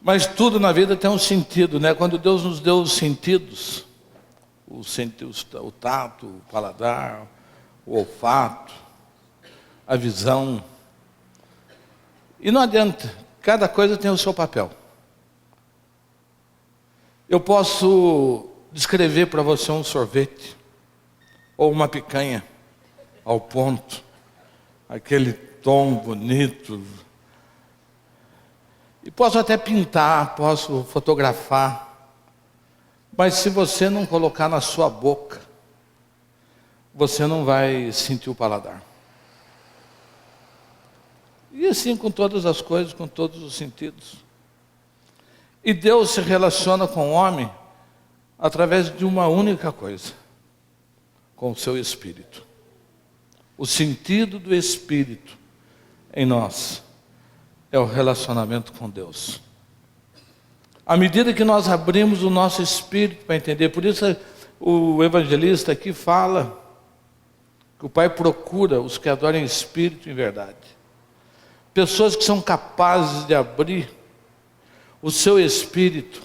Mas tudo na vida tem um sentido, né? Quando Deus nos deu os sentidos, o tato, o paladar, o olfato, a visão. E não adianta, cada coisa tem o seu papel. Eu posso descrever para você um sorvete, ou uma picanha, ao ponto, aquele tom bonito. E posso até pintar, posso fotografar, mas se você não colocar na sua boca, você não vai sentir o paladar. E assim com todas as coisas, com todos os sentidos. E Deus se relaciona com o homem através de uma única coisa, com o seu Espírito. O sentido do Espírito em nós é o relacionamento com Deus. À medida que nós abrimos o nosso espírito para entender, por isso o evangelista aqui fala que o Pai procura os que adorem Espírito em verdade. Pessoas que são capazes de abrir o seu espírito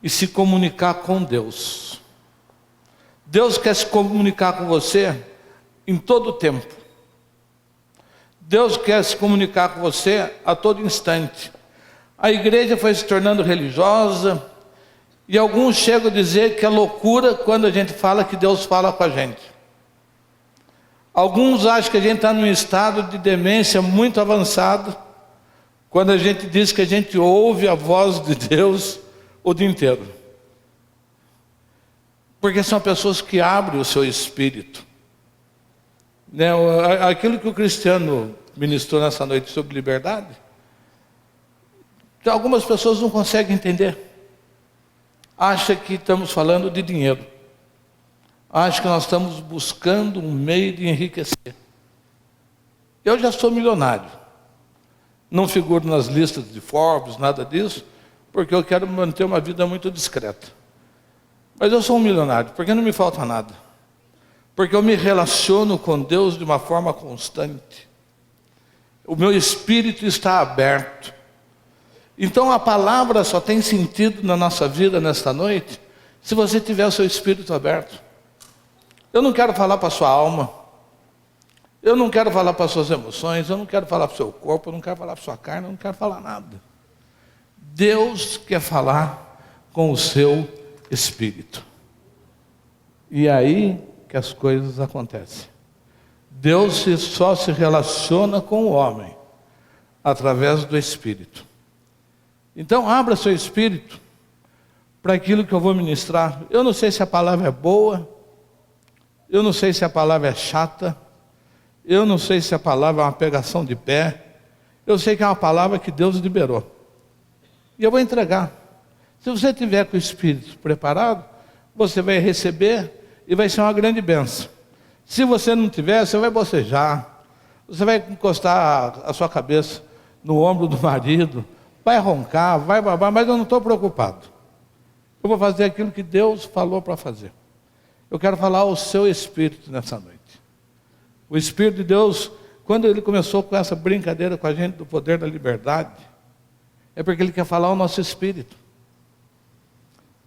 e se comunicar com Deus. Deus quer se comunicar com você em todo o tempo. Deus quer se comunicar com você a todo instante. A igreja foi se tornando religiosa e alguns chegam a dizer que é loucura quando a gente fala que Deus fala com a gente. Alguns acham que a gente está num estado de demência muito avançado quando a gente diz que a gente ouve a voz de Deus o dia inteiro. Porque são pessoas que abrem o seu espírito. Né? Aquilo que o Cristiano ministrou nessa noite sobre liberdade, algumas pessoas não conseguem entender. Acham que estamos falando de dinheiro. Acham que nós estamos buscando um meio de enriquecer. Eu já sou milionário. Não figuro nas listas de Forbes, nada disso, porque eu quero manter uma vida muito discreta. Mas eu sou um milionário, porque não me falta nada. Porque eu me relaciono com Deus de uma forma constante. O meu espírito está aberto. Então a palavra só tem sentido na nossa vida nesta noite se você tiver o seu espírito aberto. Eu não quero falar para a sua alma. Eu não quero falar para as suas emoções. Eu não quero falar para o seu corpo. Eu não quero falar para a sua carne. Eu não quero falar nada. Deus quer falar com o seu espírito. E aí que as coisas acontecem. Deus só se relaciona com o homem através do Espírito. Então abra seu espírito para aquilo que eu vou ministrar. Eu não sei se a palavra é boa, eu não sei se a palavra é chata, eu não sei se a palavra é uma pegação de pé, eu sei que é uma palavra que Deus liberou. E eu vou entregar. Se você tiver com o espírito preparado, você vai receber e vai ser uma grande bênção. Se você não tiver, você vai bocejar, você vai encostar a sua cabeça no ombro do marido, vai roncar, vai babar, mas eu não estou preocupado. Eu vou fazer aquilo que Deus falou para fazer. Eu quero falar ao seu espírito nessa noite. O Espírito de Deus, quando Ele começou com essa brincadeira com a gente do poder da liberdade, é porque Ele quer falar ao nosso espírito.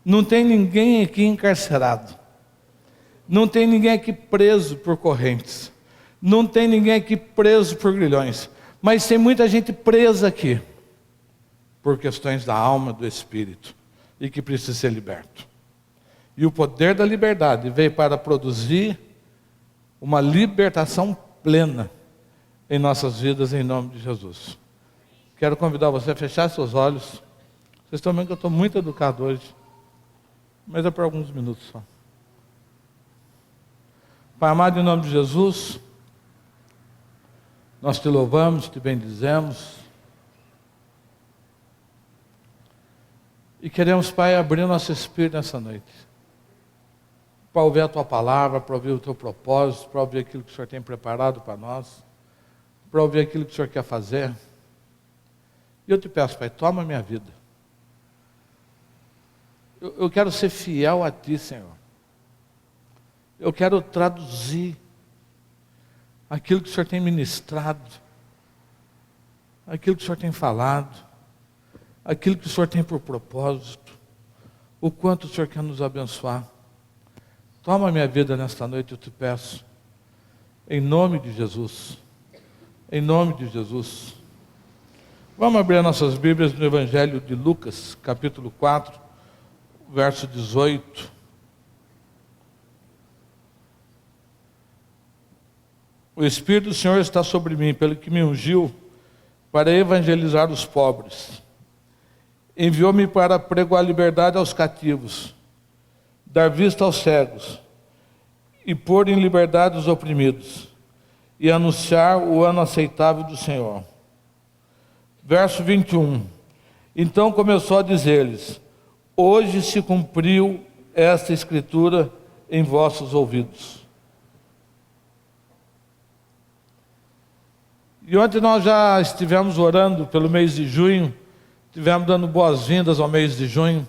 Não tem ninguém aqui encarcerado. Não tem ninguém aqui preso por correntes. Não tem ninguém aqui preso por grilhões. Mas tem muita gente presa aqui por questões da alma, do espírito, e que precisa ser liberto. E o poder da liberdade veio para produzir uma libertação plena em nossas vidas, em nome de Jesus. Quero convidar você a fechar seus olhos. Vocês estão vendo que eu estou muito educado hoje, mas é por alguns minutos só. Pai amado, em nome de Jesus, nós te louvamos, te bendizemos. E queremos, Pai, abrir nosso espírito nessa noite. Para ouvir a Tua palavra, para ouvir o Teu propósito, para ouvir aquilo que o Senhor tem preparado para nós, para ouvir aquilo que o Senhor quer fazer. E eu te peço, Pai, toma a minha vida. Eu quero ser fiel a Ti, Senhor. Eu quero traduzir aquilo que o Senhor tem ministrado, aquilo que o Senhor tem falado, aquilo que o Senhor tem por propósito, o quanto o Senhor quer nos abençoar. Toma a minha vida nesta noite, eu te peço, em nome de Jesus, em nome de Jesus. Vamos abrir nossas Bíblias no Evangelho de Lucas, capítulo 4, verso 18. O Espírito do Senhor está sobre mim, pelo que me ungiu para evangelizar os pobres. Enviou-me para pregoar liberdade aos cativos, dar vista aos cegos, e pôr em liberdade os oprimidos, e anunciar o ano aceitável do Senhor. Verso 21. Então começou a dizer-lhes: hoje se cumpriu esta escritura em vossos ouvidos. E ontem nós já estivemos orando pelo mês de junho, estivemos dando boas-vindas ao mês de junho.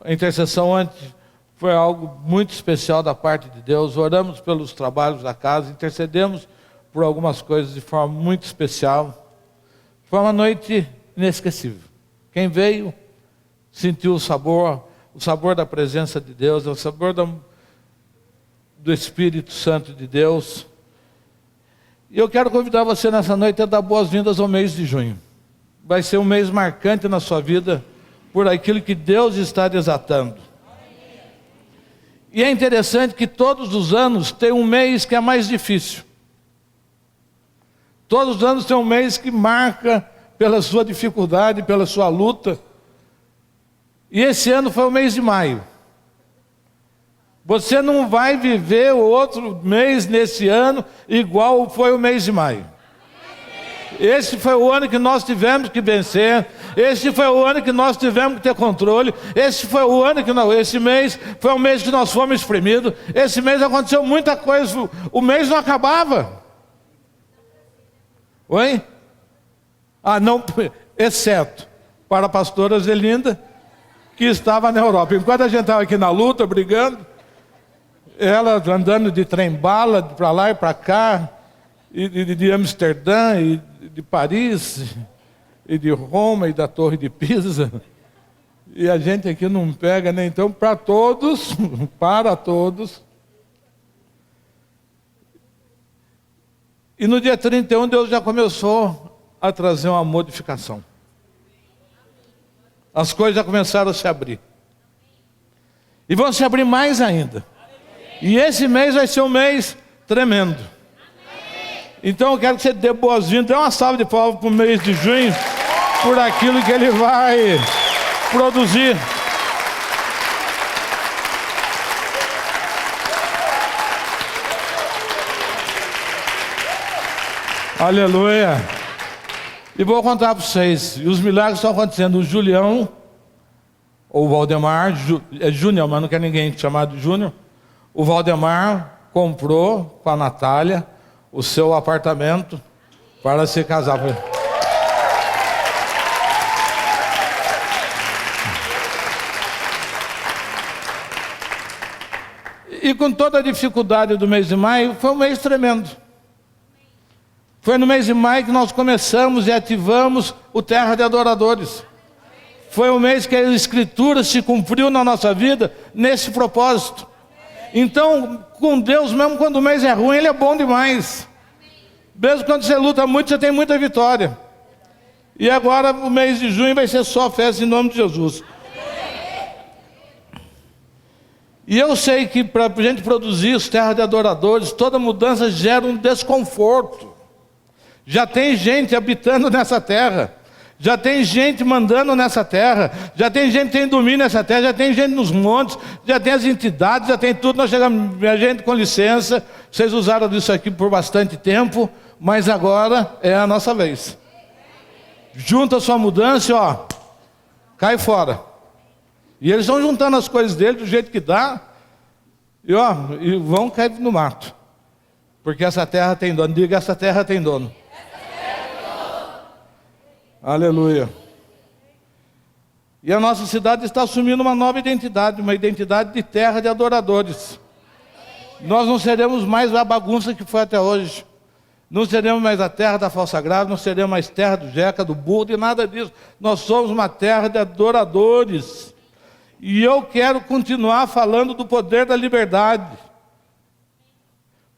A intercessão ontem foi algo muito especial da parte de Deus. Oramos pelos trabalhos da casa, intercedemos por algumas coisas de forma muito especial. Foi uma noite inesquecível. Quem veio sentiu o sabor da presença de Deus, o sabor do Espírito Santo de Deus. E eu quero convidar você nessa noite a dar boas-vindas ao mês de junho. Vai ser um mês marcante na sua vida por aquilo que Deus está desatando. E é interessante que todos os anos tem um mês que é mais difícil. Todos os anos tem um mês que marca pela sua dificuldade, pela sua luta. E esse ano foi o mês de maio. Você não vai viver o outro mês nesse ano igual foi o mês de maio. Esse foi o ano que nós tivemos que vencer. Esse foi o ano que nós tivemos que ter controle. Esse foi o ano que esse mês foi o mês que nós fomos exprimidos. Esse mês aconteceu muita coisa. O mês não acabava. Oi? Não, exceto para a pastora Zelinda, que estava na Europa. Enquanto a gente estava aqui na luta, brigando, ela andando de trem-bala para lá e para cá, e de Amsterdã, e de Paris, e de Roma, e da Torre de Pisa. E a gente aqui não pega, né? Então, para todos, E no dia 31, Deus já começou a trazer uma modificação. As coisas já começaram a se abrir. E vão se abrir mais ainda. E esse mês vai ser um mês tremendo. Então eu quero que você dê boas-vindas. Dê uma salva de palmas para o mês de junho, por aquilo que ele vai produzir. Aleluia. E vou contar para vocês. E os milagres estão acontecendo. O Julião, ou o Valdemar, é Júnior, mas não quer ninguém chamado de Júnior. O Valdemar comprou para a Natália o seu apartamento para se casar. E com toda a dificuldade do mês de maio, foi um mês tremendo. Foi no mês de maio que nós começamos e ativamos o Terra de Adoradores. Foi o mês que a Escritura se cumpriu na nossa vida nesse propósito. Então, com Deus, mesmo quando o mês é ruim, Ele é bom demais. Mesmo quando você luta muito, você tem muita vitória. E agora, o mês de junho vai ser só festa em nome de Jesus. E eu sei que para a gente produzir os Terra de Adoradores, toda mudança gera um desconforto. Já tem gente habitando nessa terra. Já tem gente mandando nessa terra, já tem gente que tem domínio nessa terra, já tem gente nos montes, já tem as entidades, já tem tudo. Nós chegamos, minha gente, com licença, vocês usaram disso aqui por bastante tempo, mas agora é a nossa vez. Junta a sua mudança e cai fora. E eles estão juntando as coisas dele do jeito que dá, e vão cair no mato. Porque essa terra tem dono. Diga, essa terra tem dono. Aleluia. E a nossa cidade está assumindo uma nova identidade, uma identidade de terra de adoradores. Nós não seremos mais a bagunça que foi até hoje. Não seremos mais a terra da falsa grávida, não seremos mais terra do jeca, do burro, e nada disso. Nós somos uma terra de adoradores. E eu quero continuar falando do poder da liberdade.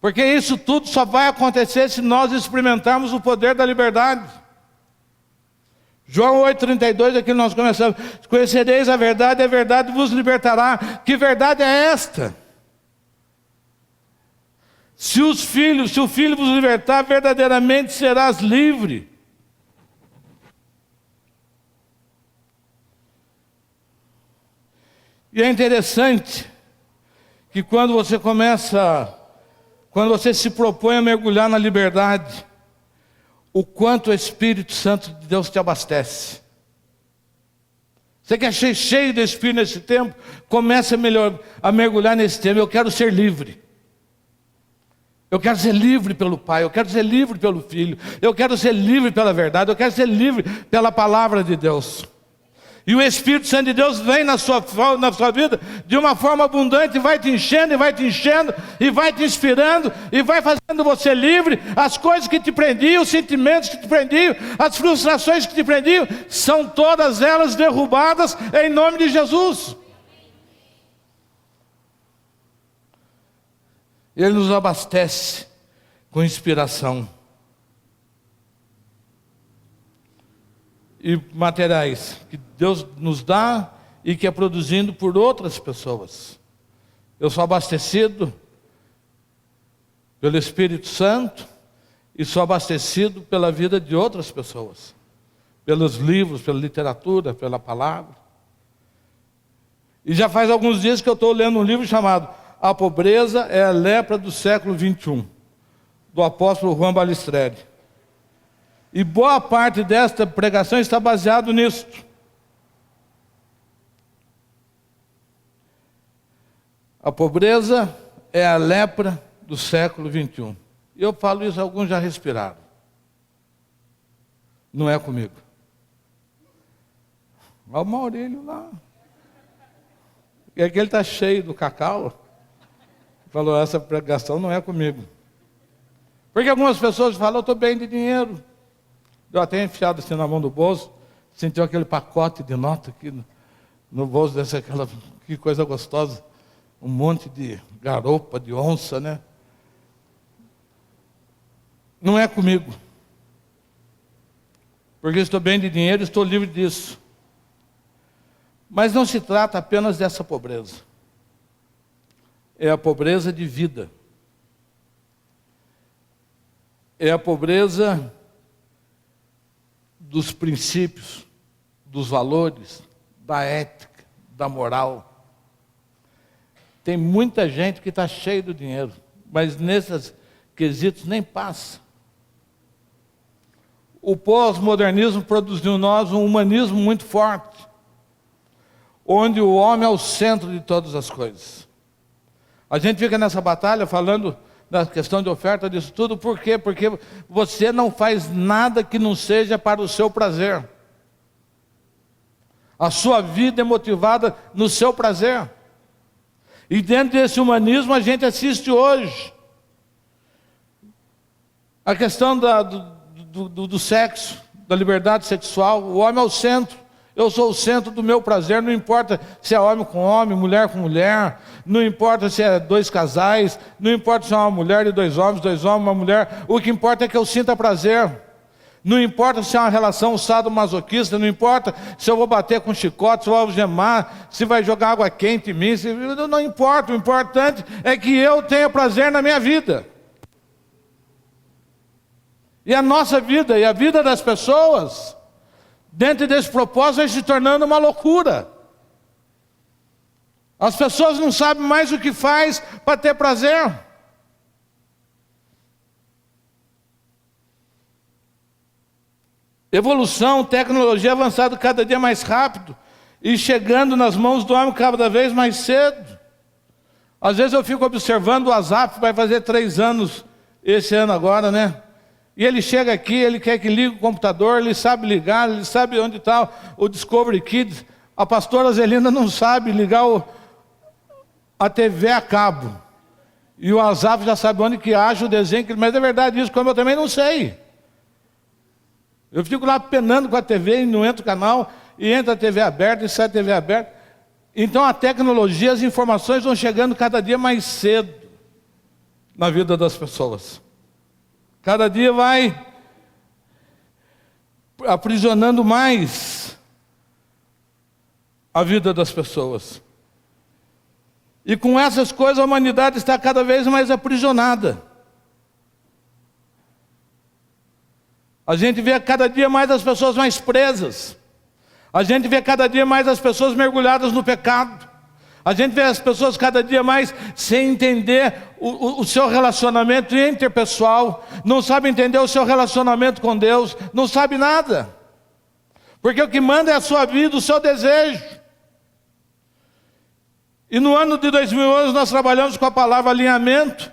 Porque isso tudo só vai acontecer se nós experimentarmos o poder da liberdade. João 8,32, aqui nós começamos. Conhecereis a verdade vos libertará. Que verdade é esta? Se o Filho vos libertar, verdadeiramente serás livre. E é interessante que quando você se propõe a mergulhar na liberdade, o quanto o Espírito Santo de Deus te abastece. Você quer ser cheio de Espírito nesse tempo? Comece a mergulhar nesse tempo. Eu quero ser livre. Eu quero ser livre pelo Pai, eu quero ser livre pelo Filho, eu quero ser livre pela verdade, eu quero ser livre pela palavra de Deus. E o Espírito Santo de Deus vem na sua vida de uma forma abundante, e vai te enchendo, e vai te enchendo, e vai te inspirando, e vai fazendo você livre. As coisas que te prendiam, os sentimentos que te prendiam, as frustrações que te prendiam, são todas elas derrubadas em nome de Jesus. Ele nos abastece com inspiração e materiais que Deus nos dá e que é produzido por outras pessoas. Eu sou abastecido pelo Espírito Santo e sou abastecido pela vida de outras pessoas, pelos livros, pela literatura, pela palavra. E já faz alguns dias que eu estou lendo um livro chamado A Pobreza é a Lepra do Século XXI, do apóstolo Juan Balistreri. E boa parte desta pregação está baseado nisso. A pobreza é a lepra do século XXI. Eu falo isso, alguns já respiraram. Não é comigo. Olha o Maurílio lá. E aquele está cheio do cacau. Falou, essa pregação não é comigo. Porque algumas pessoas falam, eu estou bem de dinheiro. Eu até enfiado assim na mão do bolso, sentiu aquele pacote de nota aqui no bolso, que coisa gostosa. Um monte de garopa, de onça, né? Não é comigo. Porque estou bem de dinheiro, estou livre disso. Mas não se trata apenas dessa pobreza. É a pobreza de vida. É a pobreza dos princípios, dos valores, da ética, da moral. Tem muita gente que está cheia do dinheiro, mas nesses quesitos nem passa. O pós-modernismo produziu em nós um humanismo muito forte, onde o homem é o centro de todas as coisas. A gente fica nessa batalha falando da questão de oferta disso tudo, por quê? Porque você não faz nada que não seja para o seu prazer. A sua vida é motivada no seu prazer. E dentro desse humanismo a gente assiste hoje a questão do sexo, da liberdade sexual. O homem é o centro. Eu sou o centro do meu prazer, não importa se é homem com homem, mulher com mulher, não importa se é dois casais, não importa se é uma mulher e dois homens, uma mulher, o que importa é que eu sinta prazer. Não importa se é uma relação sadomasoquista, não importa se eu vou bater com chicote, se eu vou algemar, se vai jogar água quente em mim, não importa, o importante é que eu tenha prazer na minha vida. E a nossa vida, e a vida das pessoas, dentro desse propósito, vai se tornando uma loucura. As pessoas não sabem mais o que faz para ter prazer. Evolução, tecnologia avançando cada dia mais rápido e chegando nas mãos do homem cada vez mais cedo. Às vezes eu fico observando o WhatsApp, vai fazer 3 anos esse ano agora, né? E ele chega aqui, ele quer que ligue o computador, ele sabe ligar, ele sabe onde está o Discovery Kids. A pastora Zelina não sabe ligar a TV a cabo. E o Asaf já sabe onde que acha o desenho, mas é verdade isso, como eu também não sei. Eu fico lá penando com a TV e não entra o canal, e entra a TV aberta e sai a TV aberta. Então a tecnologia, as informações vão chegando cada dia mais cedo na vida das pessoas. Cada dia vai aprisionando mais a vida das pessoas. E com essas coisas a humanidade está cada vez mais aprisionada. A gente vê cada dia mais as pessoas mais presas. A gente vê cada dia mais as pessoas mergulhadas no pecado. A gente vê as pessoas cada dia mais sem entender o seu relacionamento interpessoal. Não sabe entender o seu relacionamento com Deus. Não sabe nada. Porque o que manda é a sua vida, o seu desejo. E no ano de 2011 nós trabalhamos com a palavra alinhamento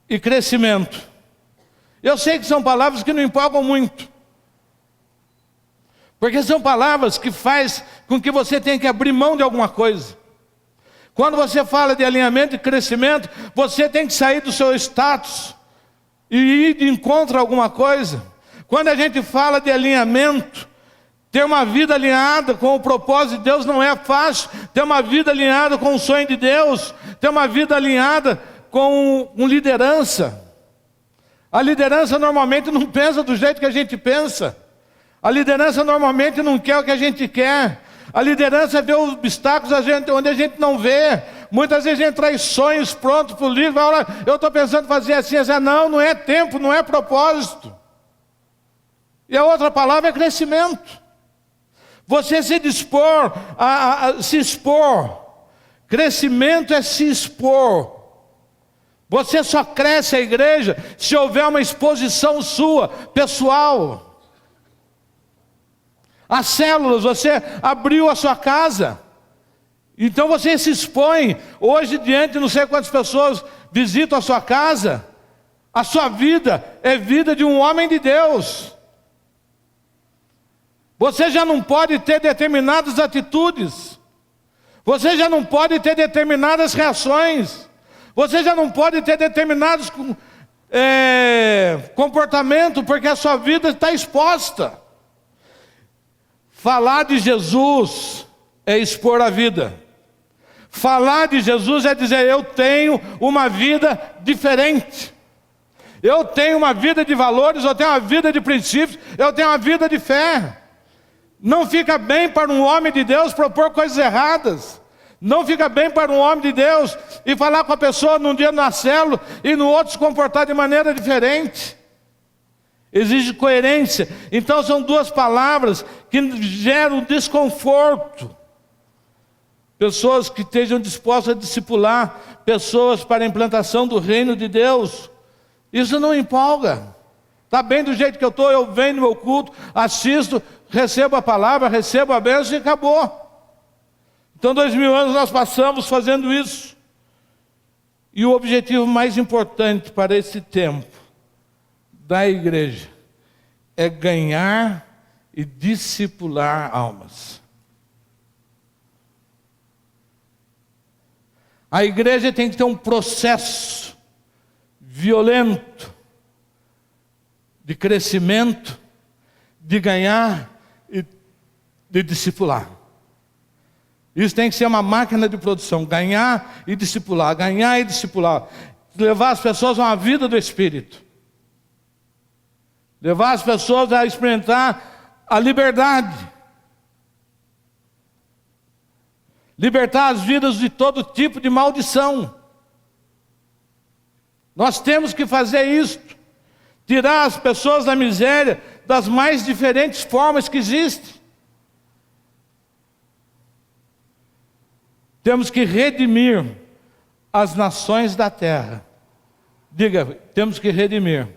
e crescimento. Eu sei que são palavras que não empolgam muito. Porque são palavras que fazem com que você tenha que abrir mão de alguma coisa. Quando você fala de alinhamento e crescimento, você tem que sair do seu status e ir de encontro a alguma coisa. Quando a gente fala de alinhamento, ter uma vida alinhada com o propósito de Deus não é fácil. Ter uma vida alinhada com o sonho de Deus, ter uma vida alinhada com liderança. A liderança normalmente não pensa do jeito que a gente pensa. A liderança normalmente não quer o que a gente quer. A liderança vê os obstáculos onde a gente não vê. Muitas vezes a gente traz sonhos prontos para o livro. Eu estou pensando em fazer assim, assim. Não é tempo, não é propósito. E a outra palavra é crescimento. Você se dispor a se expor. Crescimento é se expor. Você só cresce a igreja se houver uma exposição sua, pessoal. As células, você abriu a sua casa. Então você se expõe. Hoje, diante de não sei quantas pessoas visitam a sua casa, a sua vida é vida de um homem de Deus. Você já não pode ter determinadas atitudes. Você já não pode ter determinadas reações. Você já não pode ter determinados comportamentos, porque a sua vida está exposta. Falar de Jesus é expor a vida. Falar de Jesus é dizer, eu tenho uma vida diferente. Eu tenho uma vida de valores, eu tenho uma vida de princípios, eu tenho uma vida de fé. Não fica bem para um homem de Deus propor coisas erradas. Não fica bem para um homem de Deus e falar com a pessoa num dia na célula e no outro se comportar de maneira diferente. Exige coerência. Então são duas palavras que geram desconforto. Pessoas que estejam dispostas a discipular pessoas para a implantação do reino de Deus. Isso não empolga. Está bem do jeito que eu estou, eu venho no meu culto, assisto, recebo a palavra, recebo a bênção e acabou. Então 2000 anos nós passamos fazendo isso. E o objetivo mais importante para esse tempo da igreja é ganhar e discipular almas. A igreja tem que ter um processo violento de crescimento, de ganhar e de discipular. Isso tem que ser uma máquina de produção, ganhar e discipular, levar as pessoas a uma vida do Espírito, levar as pessoas a experimentar a liberdade, libertar as vidas de todo tipo de maldição. Nós temos que fazer isso, tirar as pessoas da miséria das mais diferentes formas que existem. Temos que redimir as nações da terra. Diga, temos que redimir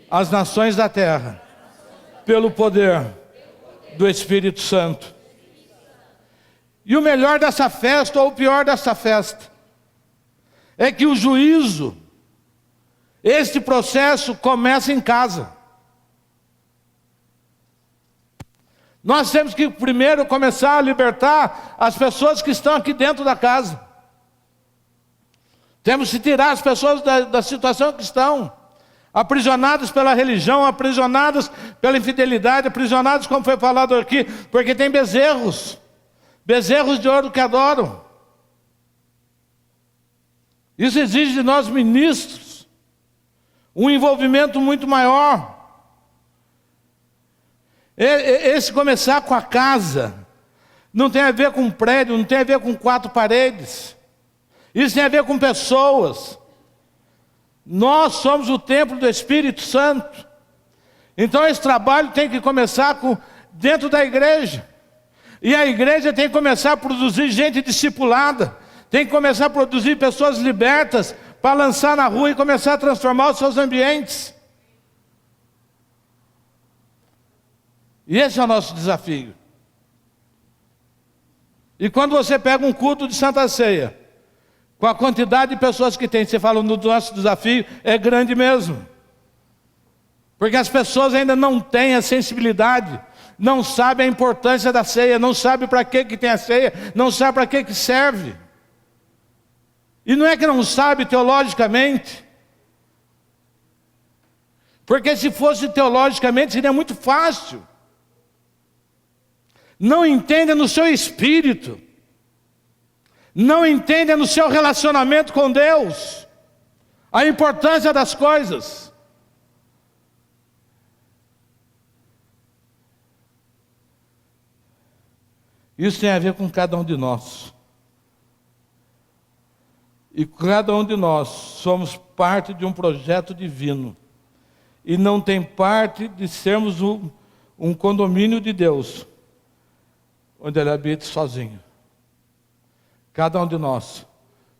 as nações da terra pelo poder do Espírito Santo. E o melhor dessa festa, ou o pior dessa festa, é que o juízo, este processo começa em casa. Nós temos que primeiro começar a libertar as pessoas que estão aqui dentro da casa. Temos que tirar as pessoas da situação que estão, aprisionadas pela religião, aprisionadas pela infidelidade, aprisionadas, como foi falado aqui, porque tem bezerros de ouro que adoram. Isso exige de nós ministros um envolvimento muito maior. Esse começar com a casa não tem a ver com um prédio, não tem a ver com 4 paredes. Isso tem a ver com pessoas. Nós somos o templo do Espírito Santo. Então esse trabalho tem que começar dentro da igreja. E a igreja tem que começar a produzir gente discipulada. Tem que começar a produzir pessoas libertas para lançar na rua e começar a transformar os seus ambientes. E esse é o nosso desafio. E quando você pega um culto de Santa Ceia, com a quantidade de pessoas que tem, você fala, no nosso desafio é grande mesmo. Porque as pessoas ainda não têm a sensibilidade, não sabem a importância da ceia, não sabem para que tem a ceia, não sabem para que serve. E não é que não sabe teologicamente, porque se fosse teologicamente seria muito fácil. Não entende no seu espírito, não entende no seu relacionamento com Deus, a importância das coisas. Isso tem a ver com cada um de nós. E cada um de nós somos parte de um projeto divino. E não tem parte de sermos um condomínio de Deus, onde Ele habita sozinho. Cada um de nós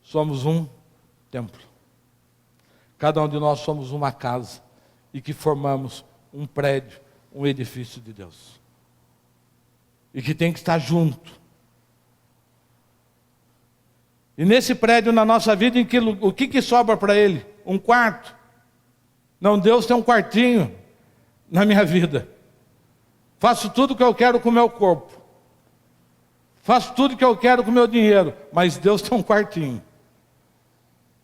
somos um templo. Cada um de nós somos uma casa. E que formamos um prédio, um edifício de Deus. E que tem que estar junto. E nesse prédio, na nossa vida, o que sobra para Ele? Um quarto? Não, Deus tem um quartinho na minha vida. Faço tudo o que eu quero com o meu corpo. Faço tudo o que eu quero com o meu dinheiro. Mas Deus tem um quartinho.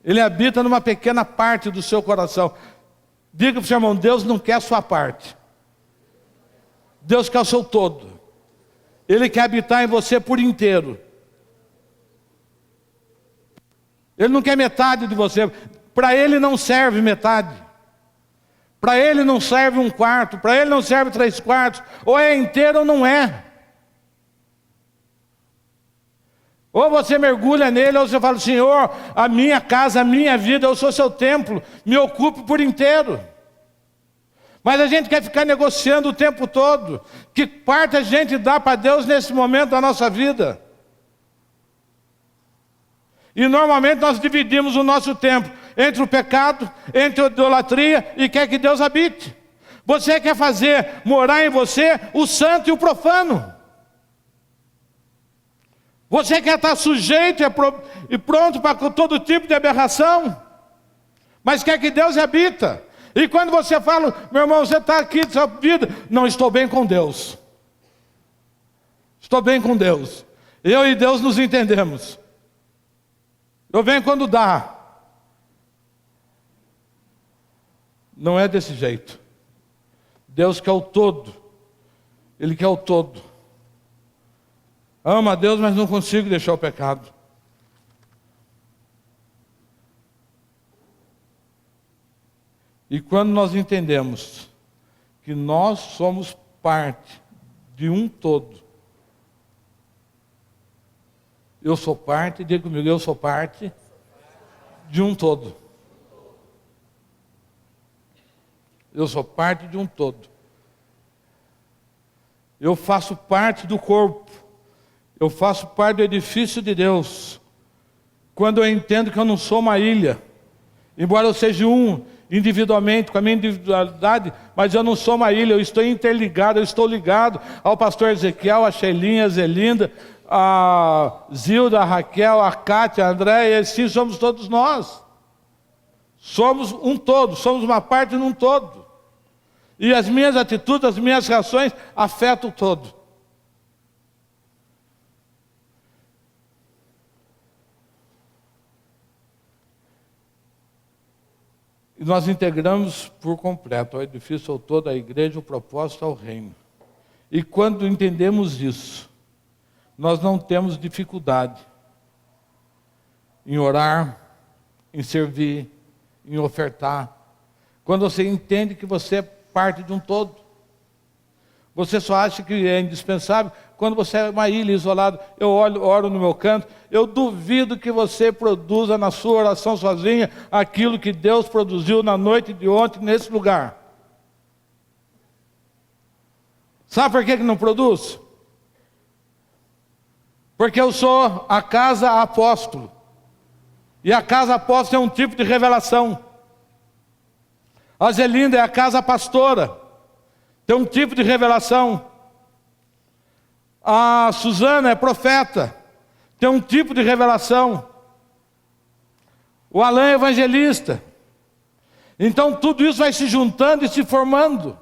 Ele habita numa pequena parte do seu coração. Diga para o seu irmão, Deus não quer a sua parte. Deus quer o seu todo. Ele quer habitar em você por inteiro. Ele não quer metade de você. Para Ele não serve metade. Para Ele não serve um quarto. Para Ele não serve 3 quartos. Ou é inteiro ou não é. Ou você mergulha nele, ou você fala, Senhor, a minha casa, a minha vida, eu sou seu templo, me ocupe por inteiro. Mas a gente quer ficar negociando o tempo todo. Que parte a gente dá para Deus nesse momento da nossa vida? E normalmente nós dividimos o nosso tempo entre o pecado, entre a idolatria e quer que Deus habite. Você quer fazer morar em você o santo e o profano. Você quer estar sujeito e pronto para todo tipo de aberração, mas quer que Deus habita. E quando você fala, meu irmão, você está aqui de sua vida, não, estou bem com Deus. Estou bem com Deus. Eu e Deus nos entendemos. Eu venho quando dá. Não é desse jeito. Deus quer o todo. Ele quer o todo. Amo a Deus, mas não consigo deixar o pecado. E quando nós entendemos que nós somos parte de um todo. Eu sou parte, diga comigo, eu sou parte de um todo. Eu sou parte de um todo. Eu faço parte do corpo. Eu faço parte do edifício de Deus. Quando eu entendo que eu não sou uma ilha, embora eu seja um individualmente, com a minha individualidade, mas eu não sou uma ilha, eu estou interligado, eu estou ligado ao pastor Ezequiel, a Sheilinha, a Zelinda, a Zilda, a Raquel, a Cátia, a André, e assim somos todos nós. Somos um todo, somos uma parte num todo. E as minhas atitudes, as minhas reações afetam o todo. E nós integramos por completo ao edifício, ao todo, à igreja, o propósito ao reino. E quando entendemos isso, nós não temos dificuldade em orar, em servir, em ofertar. Quando você entende que você é parte de um todo. Você só acha que é indispensável quando você é uma ilha isolada. Eu oro no meu canto. Eu duvido que você produza na sua oração sozinha aquilo que Deus produziu na noite de ontem nesse lugar. Sabe por que não produz? Porque eu sou a casa apóstolo. E a casa apóstolo é um tipo de revelação. A Zelinda é a casa pastora. Tem um tipo de revelação. A Suzana é profeta. Tem um tipo de revelação. O Alain é evangelista. Então tudo isso vai se juntando e se formando.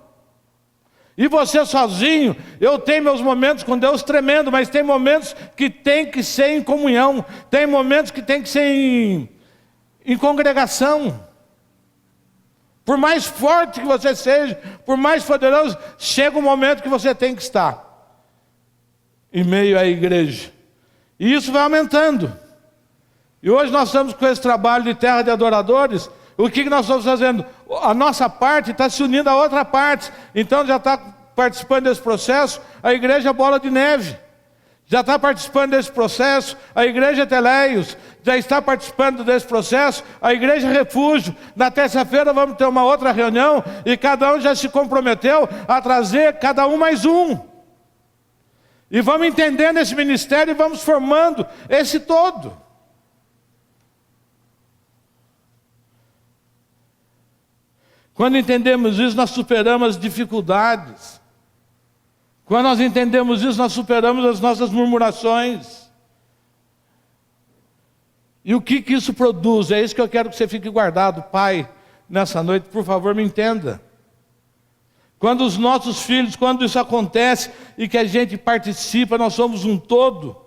E você sozinho, eu tenho meus momentos com Deus tremendo, mas tem momentos que tem que ser em comunhão. Tem momentos que tem que ser em congregação. Por mais forte que você seja, por mais poderoso, chega um momento que você tem que estar em meio à igreja. E isso vai aumentando. E hoje nós estamos com esse trabalho de terra de adoradores. O que nós estamos fazendo? A nossa parte está se unindo a outra parte. Então já está participando desse processo a igreja Bola de Neve. Já está participando desse processo a igreja Teleios. Já está participando desse processo a igreja Refúgio. Na terça-feira vamos ter uma outra reunião e cada um já se comprometeu a trazer cada um mais um. E vamos entendendo esse ministério e vamos formando esse todo. Quando entendemos isso, nós superamos as dificuldades. Quando nós entendemos isso, nós superamos as nossas murmurações. E o que isso produz? É isso que eu quero que você fique guardado, Pai, nessa noite. Por favor, me entenda. Quando os nossos filhos, quando isso acontece e que a gente participa, nós somos um todo.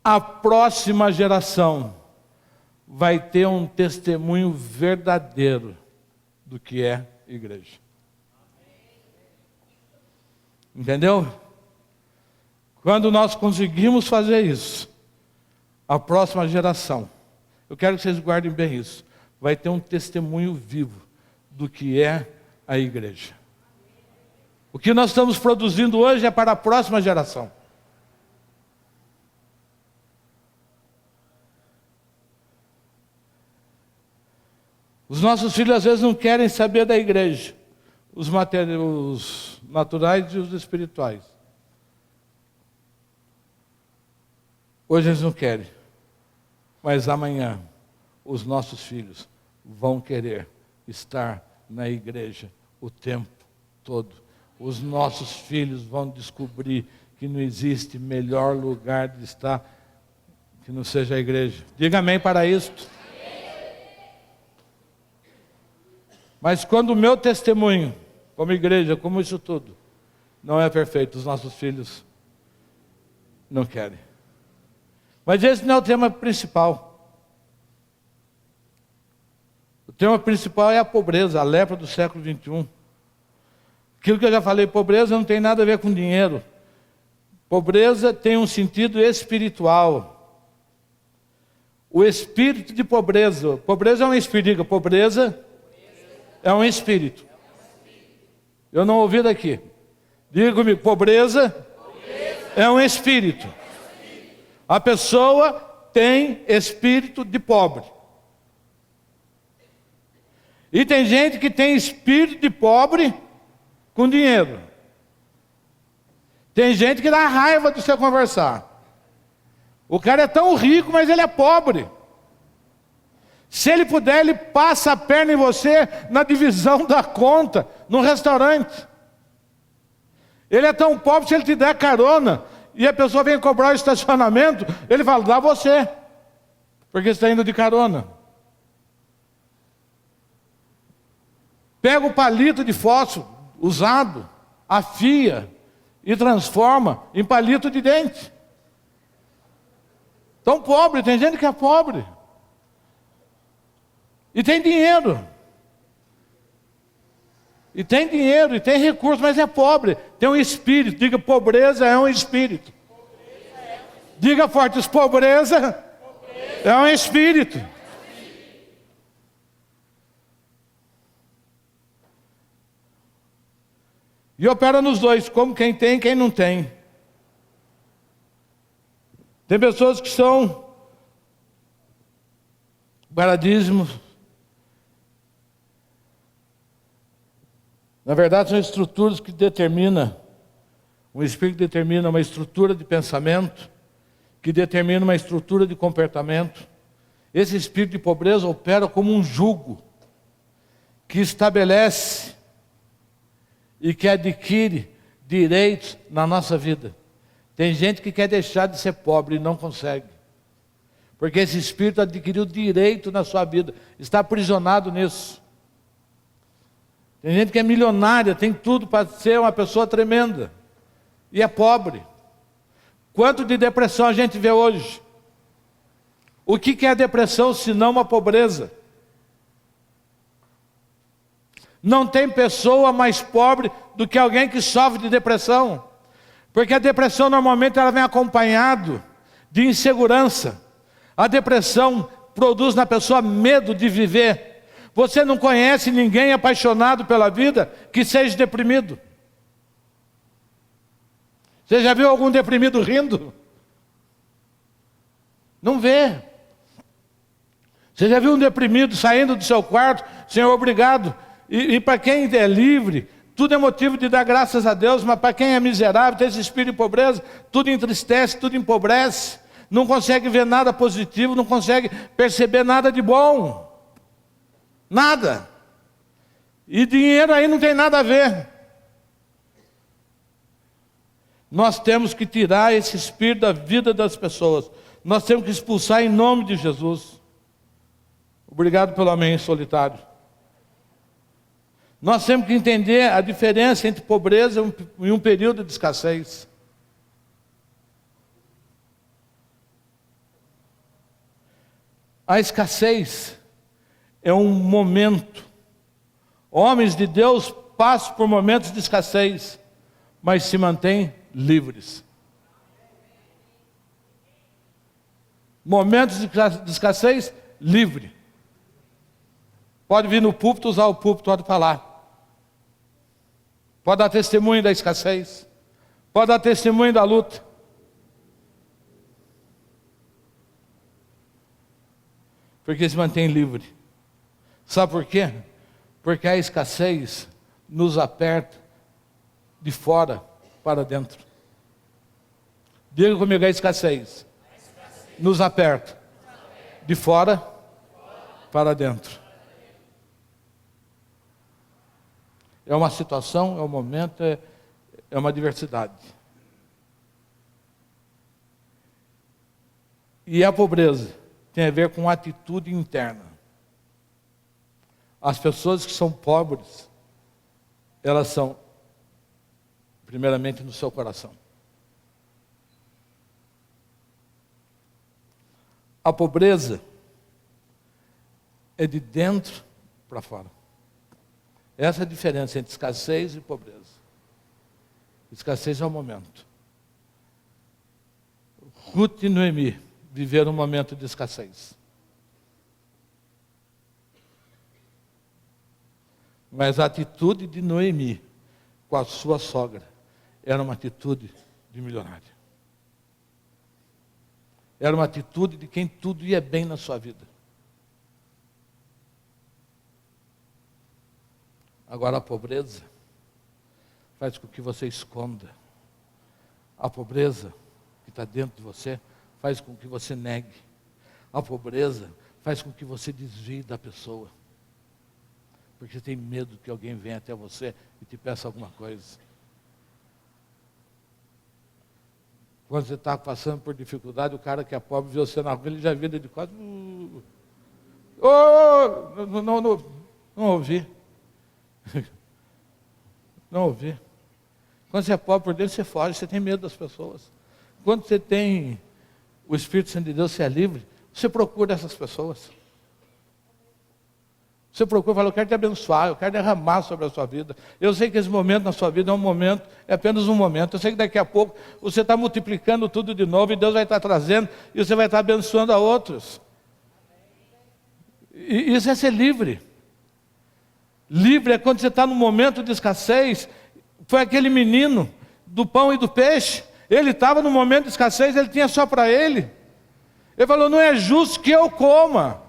A próxima geração vai ter um testemunho verdadeiro do que é igreja. Entendeu? Quando nós conseguimos fazer isso, a próxima geração, eu quero que vocês guardem bem isso, vai ter um testemunho vivo do que é a igreja. O que nós estamos produzindo hoje é para a próxima geração. Os nossos filhos às vezes não querem saber da igreja, os naturais e os espirituais. Hoje eles não querem, mas amanhã os nossos filhos vão querer estar na igreja o tempo todo. Os nossos filhos vão descobrir que não existe melhor lugar de estar que não seja a igreja. Diga amém para isto. Mas quando o meu testemunho, como igreja, como isso tudo, não é perfeito, os nossos filhos não querem. Mas esse não é o tema principal. O tema principal é a pobreza, a lepra do século 21. Aquilo que eu já falei, pobreza não tem nada a ver com dinheiro. Pobreza tem um sentido espiritual. O espírito de pobreza. Pobreza é um espírito, diga, pobreza é um espírito. Eu não ouvi daqui. Diga-me, pobreza é um espírito. A pessoa tem espírito de pobre. E tem gente que tem espírito de pobre com dinheiro. Tem gente que dá raiva de você conversar. O cara é tão rico, mas ele é pobre. Se ele puder, ele passa a perna em você na divisão da conta, no restaurante. Ele é tão pobre, se ele te der carona, e a pessoa vem cobrar o estacionamento, ele fala, dá você, porque você está indo de carona. Pega o palito de fósforo usado, afia e transforma em palito de dente. Tão pobre, tem gente que é pobre. E tem dinheiro. E tem dinheiro, e tem recurso, mas é pobre. Tem um espírito. Diga, pobreza é um espírito. Diga forte, pobreza é um espírito. E opera nos dois, como quem tem e quem não tem. Tem pessoas que são paradismos. Na verdade, são estruturas que determinam, um espírito determina uma estrutura de pensamento, que determina uma estrutura de comportamento. Esse espírito de pobreza opera como um jugo, que estabelece e que adquire direitos na nossa vida. Tem gente que quer deixar de ser pobre e não consegue, porque esse espírito adquiriu direito na sua vida, está aprisionado nisso. Tem gente que é milionária, tem tudo para ser uma pessoa tremenda, e é pobre. Quanto de depressão a gente vê hoje? O que é a depressão, se não uma pobreza? Não tem pessoa mais pobre do que alguém que sofre de depressão. Porque a depressão normalmente ela vem acompanhado de insegurança. A depressão produz na pessoa medo de viver. Você não conhece ninguém apaixonado pela vida que seja deprimido. Você já viu algum deprimido rindo? Não vê. Você já viu um deprimido saindo do seu quarto, Senhor, obrigado. E para quem é livre, tudo é motivo de dar graças a Deus, mas para quem é miserável, tem esse espírito de pobreza, tudo entristece, tudo empobrece, não consegue ver nada positivo, não consegue perceber nada de bom. Nada. E dinheiro aí não tem nada a ver. Nós temos que tirar esse espírito da vida das pessoas. Nós temos que expulsar em nome de Jesus. Obrigado pelo amém solitário. Nós temos que entender a diferença entre pobreza e um período de escassez. A escassez é um momento. Homens de Deus passam por momentos de escassez, mas se mantêm livres. Momentos de escassez, livre. Pode vir no púlpito, usar o púlpito, pode falar. Pode dar testemunho da escassez. Pode dar testemunho da luta. Porque se mantém livre. Sabe por quê? Porque a escassez nos aperta de fora para dentro. Diga comigo, a escassez nos aperta de fora para dentro. É uma situação, é um momento, é uma diversidade. E a pobreza tem a ver com atitude interna. As pessoas que são pobres, elas são, primeiramente, no seu coração. A pobreza é de dentro para fora. Essa é a diferença entre escassez e pobreza. Escassez é o momento. Ruth e Noemi viveram um momento de escassez. Mas a atitude de Noemi com a sua sogra era uma atitude de milionária. Era uma atitude de quem tudo ia bem na sua vida. Agora a pobreza faz com que você esconda. A pobreza que está dentro de você faz com que você negue. A pobreza faz com que você desvie da pessoa. Porque você tem medo que alguém venha até você e te peça alguma coisa. Quando você está passando por dificuldade, o cara que é pobre vê você na rua, ele já vira de quase. Não ouvi. Não ouvi. Quando você é pobre por dentro, você foge, você tem medo das pessoas. Quando você tem o Espírito Santo de Deus, você é livre, você procura essas pessoas. Você procura e fala, eu quero te abençoar, eu quero derramar sobre a sua vida. Eu sei que esse momento na sua vida é um momento, é apenas um momento. Eu sei que daqui a pouco você está multiplicando tudo de novo e Deus vai estar trazendo e você vai estar abençoando a outros. E isso é ser livre. Livre é quando você está num momento de escassez. Foi aquele menino do pão e do peixe. Ele estava num momento de escassez, ele tinha só para ele. Ele falou, não é justo que eu coma.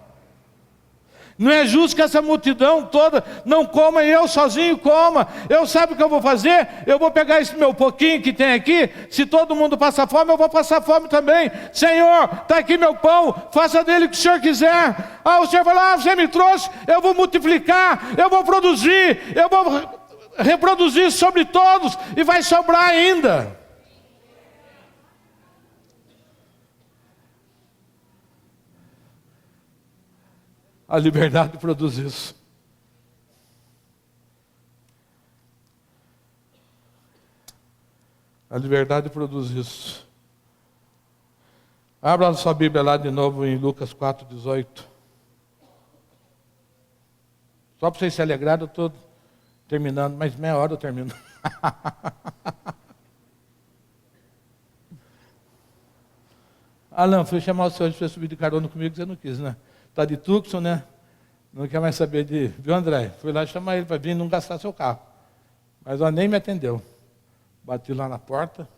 Não é justo que essa multidão toda não coma e eu sozinho coma. Eu sabe o que eu vou fazer? Eu vou pegar esse meu pouquinho que tem aqui. Se todo mundo passa fome, eu vou passar fome também. Senhor, está aqui meu pão, faça dele o que o Senhor quiser. O Senhor falou, você me trouxe, eu vou multiplicar, eu vou produzir, eu vou reproduzir sobre todos e vai sobrar ainda. A liberdade produz isso. A liberdade produz isso. Abra a sua Bíblia lá de novo em Lucas 4:18. Só para vocês se alegrarem, eu estou terminando, mas meia hora eu termino. Alan, fui chamar o senhor para subir de carona comigo, você não quis, né? Está de Tucson, né? Não quer mais saber de... Viu, André? Fui lá chamar ele para vir não gastar seu carro. Mas ela nem me atendeu. Bati lá na porta.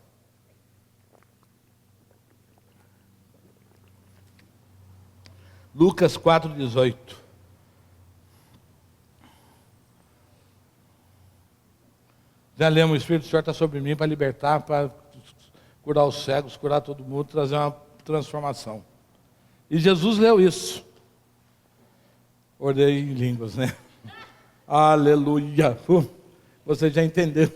Lucas 4:18. Já lemos, o Espírito do Senhor está sobre mim para libertar, para curar os cegos, curar todo mundo, trazer uma transformação. E Jesus leu isso. Orei em línguas, né? Aleluia! Você já entendeu.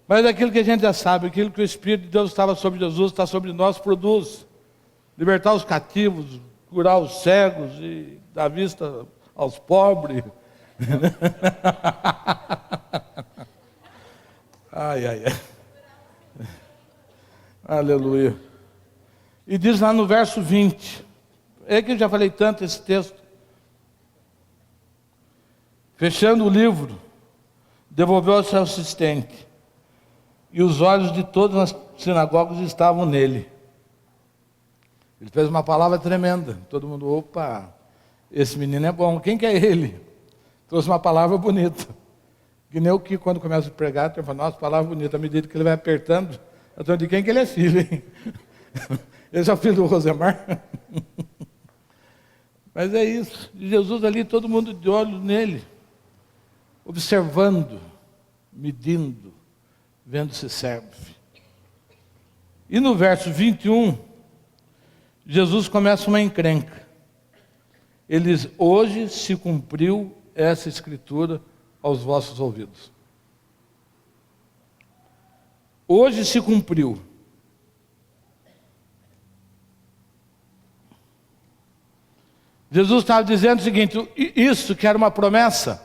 Mas aquilo que a gente já sabe, aquilo que o Espírito de Deus estava sobre Jesus, está sobre nós, produz. Libertar os cativos, curar os cegos e dar vista aos pobres. Ai, ai, ai. Aleluia. E diz lá no verso 20. É que eu já falei tanto esse texto. Fechando o livro, devolveu ao seu assistente. E os olhos de todas as sinagogas estavam nele. Ele fez uma palavra tremenda. Todo mundo, opa, esse menino é bom. Quem que é ele? Trouxe uma palavra bonita. Que nem o que quando começa a pregar, tem fala, nossa, palavra bonita. À medida que ele vai apertando, eu estou de quem que ele é filho, hein? Esse é o filho do Rosemar. Mas é isso. E Jesus ali, todo mundo de olho nele. Observando, medindo, vendo se serve. E no verso 21, Jesus começa uma encrenca. Ele diz, hoje se cumpriu essa escritura aos vossos ouvidos. Hoje se cumpriu. Jesus estava dizendo o seguinte, isto que era uma promessa,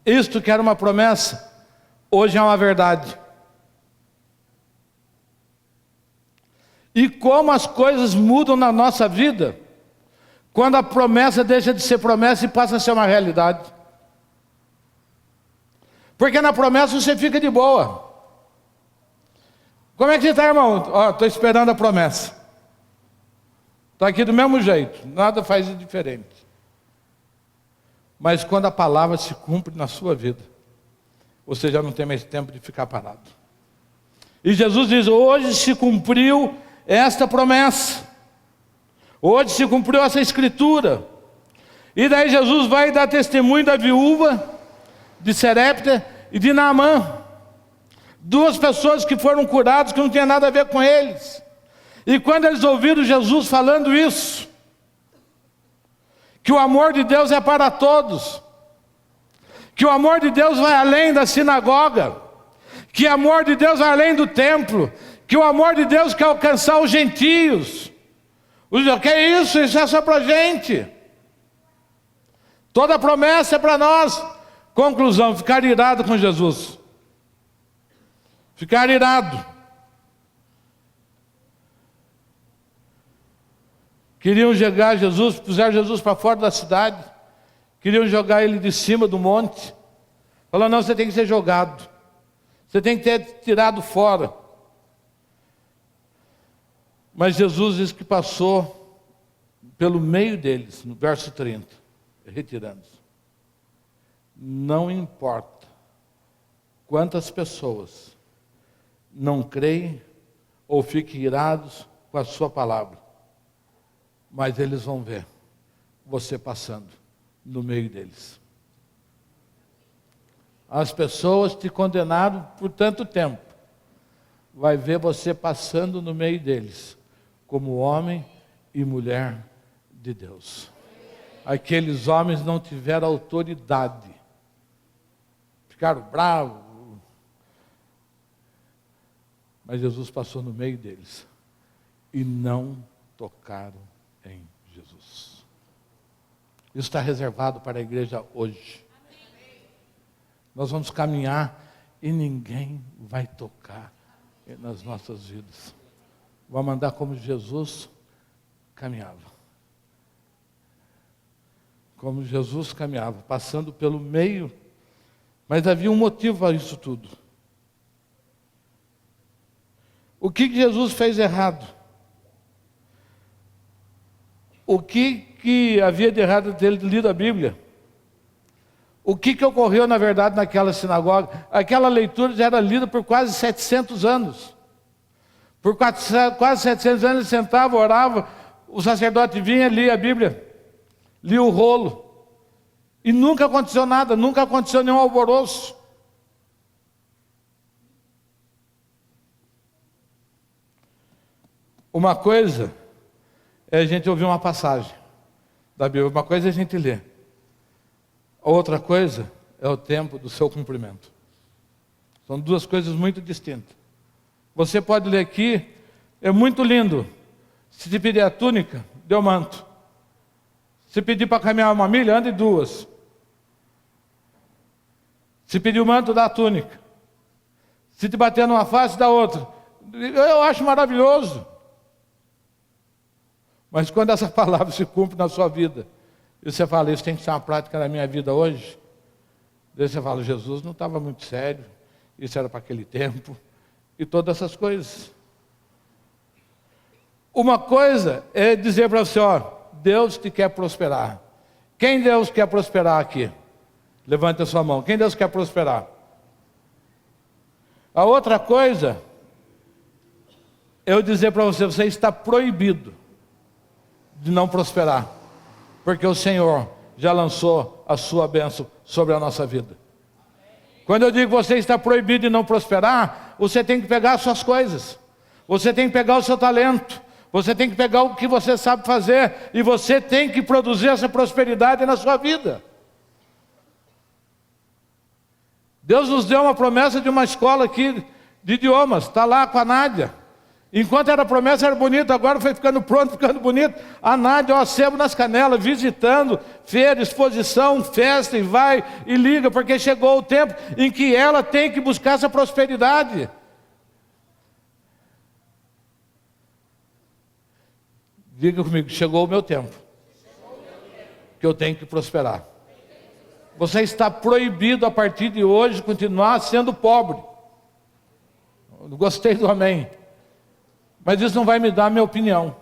isto que era uma promessa, hoje é uma verdade. E como as coisas mudam na nossa vida, quando a promessa deixa de ser promessa e passa a ser uma realidade. Porque na promessa você fica de boa. Como é que você está, irmão? Estou esperando a promessa. Estou aqui do mesmo jeito, nada faz de diferente. Mas quando a palavra se cumpre na sua vida, você já não tem mais tempo de ficar parado. E Jesus diz, hoje se cumpriu esta promessa. Hoje se cumpriu essa escritura. E daí Jesus vai dar testemunho da viúva de Serepta e de Naamã. Duas pessoas que foram curadas, que não tinha nada a ver com eles. E quando eles ouviram Jesus falando isso, que o amor de Deus é para todos, que o amor de Deus vai além da sinagoga, que o amor de Deus vai além do templo, que o amor de Deus quer alcançar os gentios. O que é isso? Isso é só para a gente. Toda promessa é para nós. Conclusão, ficar irado com Jesus. Ficar irado. Queriam jogar Jesus, puseram Jesus para fora da cidade. Queriam jogar ele de cima do monte. Falaram, não, você tem que ser jogado. Você tem que ser tirado fora. Mas Jesus diz que passou pelo meio deles, no verso 30, retirando-se. Não importa quantas pessoas não creem ou fiquem irados com a sua palavra, mas eles vão ver você passando no meio deles. As pessoas te condenaram por tanto tempo, vai ver você passando no meio deles, como homem e mulher de Deus. Aqueles homens não tiveram autoridade, ficaram bravos, mas Jesus passou no meio deles e não tocaram em Jesus. Isso está reservado para a igreja hoje. Nós vamos caminhar e ninguém vai tocar nas nossas vidas. Vamos andar como Jesus caminhava. Como Jesus caminhava, passando pelo meio. Mas havia um motivo para isso tudo. O que Jesus fez errado? O que havia de errado ter lido a Bíblia? O que ocorreu, na verdade, naquela sinagoga? Aquela leitura já era lida por quase 700 anos. Por quase 700 anos ele sentava, orava, o sacerdote vinha, lia a Bíblia, lia o rolo. E nunca aconteceu nada, nunca aconteceu nenhum alvoroço. Uma coisa é a gente ouvir uma passagem da Bíblia, uma coisa é a gente ler. A outra coisa é o tempo do seu cumprimento. São duas coisas muito distintas. Você pode ler aqui, é muito lindo. Se te pedir a túnica, dê o manto. Se pedir para caminhar uma milha, ande 2. Se pedir o manto, dá a túnica. Se te bater numa face, dá outra. Eu acho maravilhoso. Mas quando essa palavra se cumpre na sua vida, e você fala, isso tem que ser uma prática na minha vida hoje, daí você fala, Jesus não estava muito sério, isso era para aquele tempo, e todas essas coisas. Uma coisa é dizer para você, ó, Deus te quer prosperar. Quem Deus quer prosperar aqui? Levante a sua mão. Quem Deus quer prosperar? A outra coisa é eu dizer para você, você está proibido de não prosperar, porque o Senhor já lançou a sua bênção sobre a nossa vida. Quando eu digo que você está proibido de não prosperar, você tem que pegar as suas coisas, você tem que pegar o seu talento, você tem que pegar o que você sabe fazer, e você tem que produzir essa prosperidade na sua vida. Deus nos deu uma promessa de uma escola aqui de idiomas, está lá com a Nádia. Enquanto era promessa, era bonito, agora foi ficando pronto, ficando bonito. A Nádia, ó, sebo nas canelas, visitando, feira, exposição, festa, e vai e liga, porque chegou o tempo em que ela tem que buscar essa prosperidade. Diga comigo, chegou o meu tempo, que eu tenho que prosperar. Você está proibido a partir de hoje continuar sendo pobre. Eu gostei do amém. Mas isso não vai me dar a minha opinião.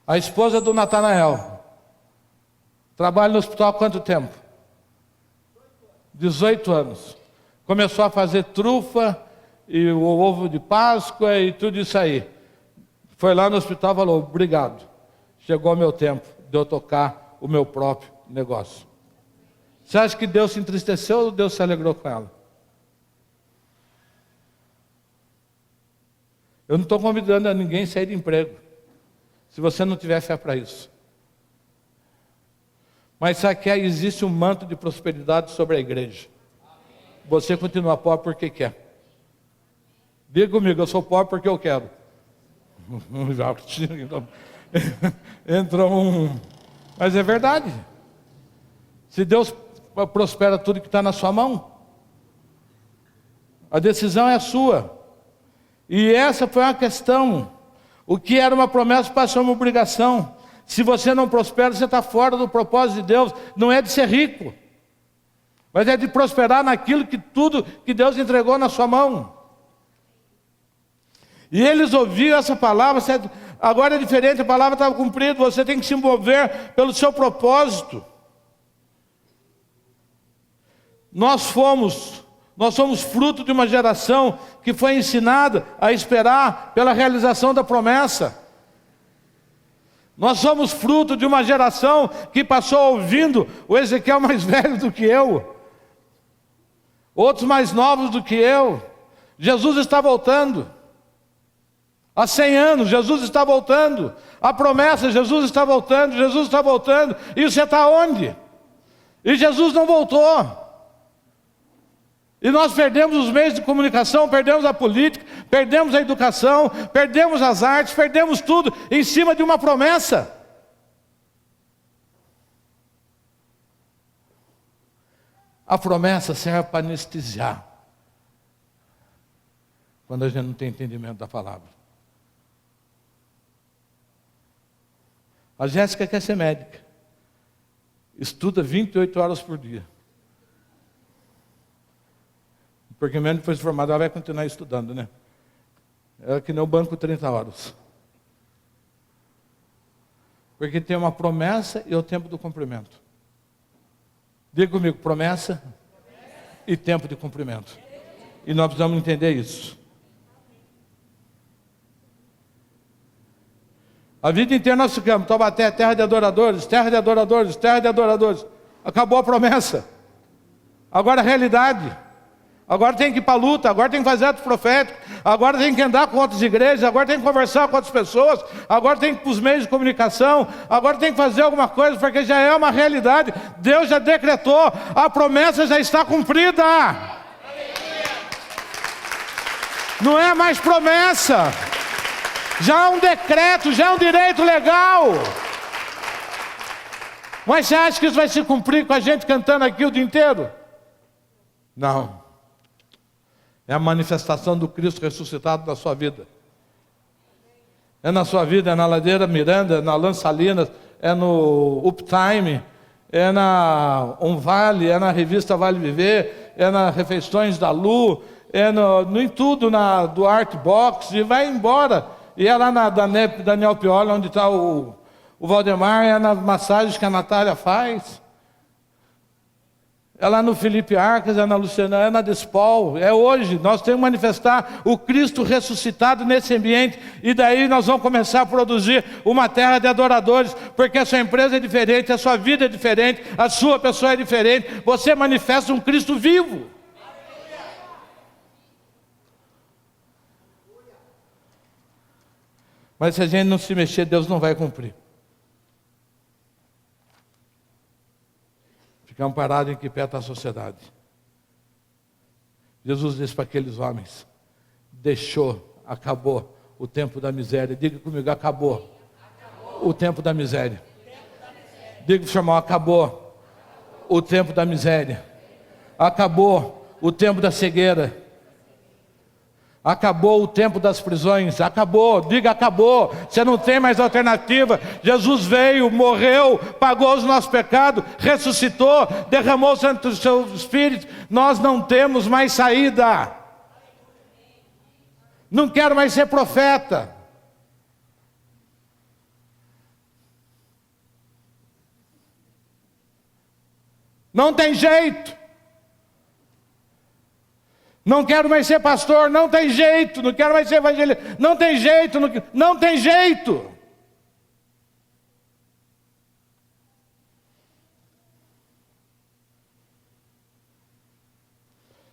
A esposa do Natanael trabalha no hospital há quanto tempo? 18 anos. Começou a fazer trufa e o ovo de Páscoa e tudo isso aí. Foi lá no hospital e falou, obrigado. Chegou o meu tempo de eu tocar o meu próprio negócio. Você acha que Deus se entristeceu ou Deus se alegrou com ela? Eu não estou convidando a ninguém a sair de emprego, se você não tiver fé para isso. Mas sabe que existe um manto de prosperidade sobre a igreja. Você continua pobre porque quer. Diga comigo, eu sou pobre porque eu quero. Entrou um... Mas é verdade. Se Deus prospera tudo que está na sua mão, a decisão é sua. E essa foi uma questão. O que era uma promessa passa a uma obrigação. Se você não prospera, você está fora do propósito de Deus. Não é de ser rico, mas é de prosperar naquilo que tudo que Deus entregou na sua mão. E eles ouviram essa palavra. Agora é diferente, a palavra estava cumprida. Você tem que se mover pelo seu propósito. Nós somos fruto de uma geração que foi ensinada a esperar pela realização da promessa. Nós somos fruto de uma geração que passou ouvindo o Ezequiel mais velho do que eu, outros mais novos do que eu. Jesus está voltando. Há 100 anos, Jesus está voltando. A promessa, Jesus está voltando, Jesus está voltando. E você está onde? E Jesus não voltou. E nós perdemos os meios de comunicação, perdemos a política, perdemos a educação, perdemos as artes, perdemos tudo em cima de uma promessa. A promessa serve para anestesiar quando a gente não tem entendimento da palavra. A Jéssica quer ser médica. Estuda 28 horas por dia. Porque mesmo depois de formada, ela vai continuar estudando, né? É que nem o banco 30 horas. Porque tem uma promessa e o tempo do cumprimento. Diga comigo, promessa e tempo de cumprimento. E nós precisamos entender isso. A vida inteira nós ficamos, Taubaté, terra de adoradores, terra de adoradores, terra de adoradores. Acabou a promessa. Agora a realidade. Agora tem que ir para a luta, agora tem que fazer ato profético, agora tem que andar com outras igrejas, agora tem que conversar com outras pessoas, agora tem que ir para os meios de comunicação, agora tem que fazer alguma coisa, porque já é uma realidade. Deus já decretou, a promessa já está cumprida. Não é mais promessa, já é um decreto, já é um direito legal. Mas você acha que isso vai se cumprir com a gente cantando aqui o dia inteiro? Não. É a manifestação do Cristo ressuscitado na sua vida. É na sua vida, é na Ladeira Miranda, é na Lan Salinas, é no Uptime, é na Vale, é na revista Vale Viver, é nas Refeições da Lu, é em tudo, na Duarte Box, e vai embora. E é lá na Daniel Piola, onde está o Valdemar, é nas massagens que a Natália faz. É lá no Felipe Arcas, é na Luciana, é na Despol, é hoje. Nós temos que manifestar o Cristo ressuscitado nesse ambiente. E daí nós vamos começar a produzir uma terra de adoradores. Porque a sua empresa é diferente, a sua vida é diferente, a sua pessoa é diferente. Você manifesta um Cristo vivo. Mas se a gente não se mexer, Deus não vai cumprir. Ficamos parados em que pé está a sociedade. Jesus disse para aqueles homens: deixou, acabou o tempo da miséria. Diga comigo, acabou o tempo da miséria. Diga para o seu irmão, acabou o tempo da miséria. Acabou o tempo da cegueira. Acabou o tempo das prisões, acabou, diga acabou, você não tem mais alternativa. Jesus veio, morreu, pagou os nossos pecados, ressuscitou, derramou o Santo seu Espírito, nós não temos mais saída. Não quero mais ser profeta. Não tem jeito. Não quero mais ser pastor, não tem jeito. Não quero mais ser evangelista, não tem jeito, não tem jeito.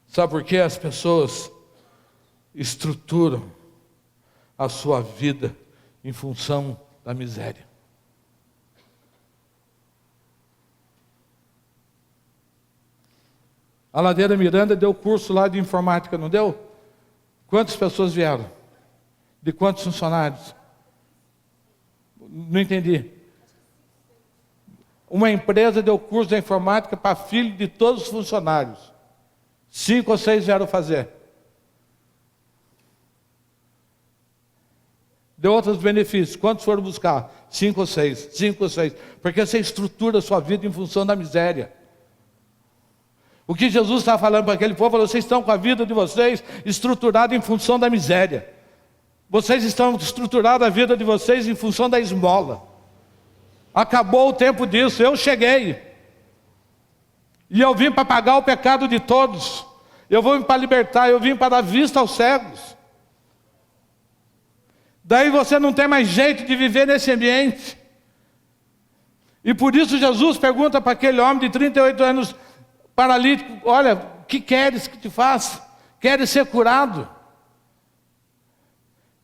Sabe por que as pessoas estruturam a sua vida em função da miséria? A Ladeira Miranda deu curso lá de informática, não deu? Quantas pessoas vieram? De quantos funcionários? Não entendi. Uma empresa deu curso de informática para filho de todos os funcionários. 5 ou 6 vieram fazer. Deu outros benefícios. Quantos foram buscar? 5 ou 6. 5 ou 6. Porque você estrutura a sua vida em função da miséria. O que Jesus está falando para aquele povo, falou, vocês estão com a vida de vocês estruturada em função da miséria. Vocês estão estruturados a vida de vocês em função da esmola. Acabou o tempo disso, eu cheguei. E eu vim para pagar o pecado de todos. Eu vim para libertar, eu vim para dar vista aos cegos. Daí você não tem mais jeito de viver nesse ambiente. E por isso Jesus pergunta para aquele homem de 38 anos, paralítico, olha, o que queres que te faça? Queres ser curado?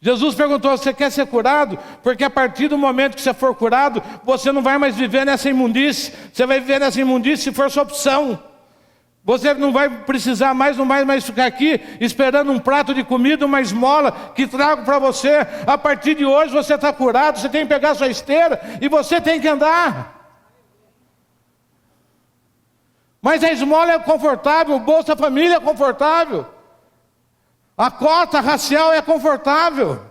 Jesus perguntou, você quer ser curado? Porque a partir do momento que você for curado, você não vai mais viver nessa imundície. Você vai viver nessa imundície se for sua opção. Você não vai precisar mais, não vai mais ficar aqui esperando um prato de comida, uma esmola que trago para você. A partir de hoje você está curado, você tem que pegar sua esteira e você tem que andar. Mas a esmola é confortável, o Bolsa Família é confortável. A cota racial é confortável.